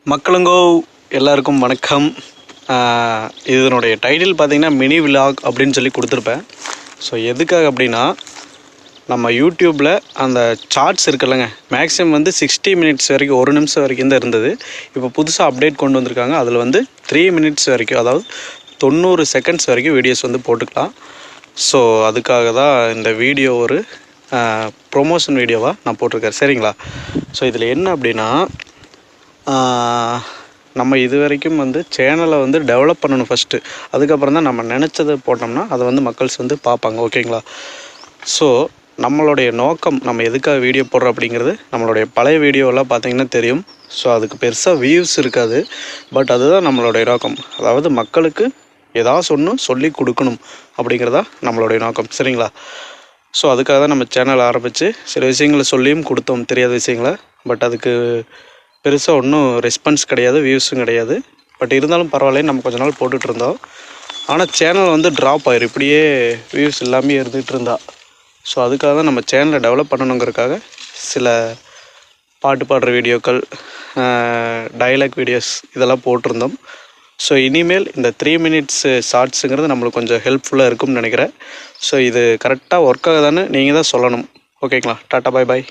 மக்களுங்கோ எல்லாருக்கும் வணக்கம். இதனுடைய டைட்டில் பார்த்திங்கன்னா மினி விலாக் அப்படின்னு சொல்லி கொடுத்துருப்பேன். ஸோ எதுக்காக அப்படின்னா, நம்ம யூடியூப்பில் அந்த சார்ட்ஸ் இருக்குல்லங்க, மேக்ஸிமம் வந்து 60 மினிட்ஸ் வரைக்கும், 1 நிமிஷம் வரைக்கும் தான் இருந்தது. இப்போ புதுசாக அப்டேட் கொண்டு வந்திருக்காங்க. அதில் வந்து 3 மினிட்ஸ் வரைக்கும், அதாவது 90 செகண்ட்ஸ் வரைக்கும் வீடியோஸ் வந்து போட்டுக்கலாம். ஸோ அதுக்காக தான் இந்த வீடியோ ஒரு ப்ரொமோஷன் வீடியோவாக நான் போட்டிருக்கேன். சரிங்களா? ஸோ இதில் என்ன அப்படின்னா, நம்ம இது வரைக்கும் வந்து சேனலை வந்து டெவலப் பண்ணணும் ஃபஸ்ட்டு. அதுக்கப்புறம் தான் நம்ம நினச்சதை போட்டோம்னா அதை வந்து மக்கள்ஸ் வந்து பார்ப்பாங்க. ஓகேங்களா? ஸோ நம்மளுடைய நோக்கம், நம்ம எதுக்காக வீடியோ போடுறோம் அப்படிங்கிறது நம்மளுடைய பழைய வீடியோவெல்லாம் பார்த்திங்கன்னா தெரியும். ஸோ அதுக்கு பெருசாக வியூஸ் இருக்காது. பட் அதுதான் நம்மளுடைய நோக்கம். அதாவது மக்களுக்கு ஏதாவது ஒன்று சொல்லி கொடுக்கணும் அப்படிங்கிறதா நம்மளுடைய நோக்கம். சரிங்களா? ஸோ அதுக்காக தான் நம்ம சேனல் ஆரம்பித்து சில விஷயங்களை சொல்லியும் கொடுத்தோம், தெரியாத விஷயங்களை. பட் அதுக்கு பெருசாக ஒன்றும் ரெஸ்பான்ஸ் கிடையாது, வியூஸும் கிடையாது. பட் இருந்தாலும் பரவாயில்லைன்னு நம்ம கொஞ்ச நாள் போட்டுட்ருந்தோம். ஆனால் சேனல் வந்து ட்ராப் ஆயிரும், இப்படியே வியூஸ் எல்லாமே இருந்துகிட்டு இருந்தா. ஸோ அதுக்காக தான் நம்ம சேனலை டெவலப் பண்ணணுங்கிறதுக்காக சில பாட்டு பாடுற வீடியோக்கள், டைலாக் வீடியோஸ் இதெல்லாம் போட்டிருந்தோம். ஸோ இனிமேல் இந்த 3 மினிட்ஸ் ஷார்ட்ஸுங்கிறது நம்மளுக்கு கொஞ்சம் ஹெல்ப்ஃபுல்லாக இருக்கும்னு நினைக்கிறேன். ஸோ இது கரெக்டாக ஒர்க் ஆகுதான்னு நீங்கள் தான் சொல்லணும். ஓகேங்களா? டாட்டா, பாய் பாய்.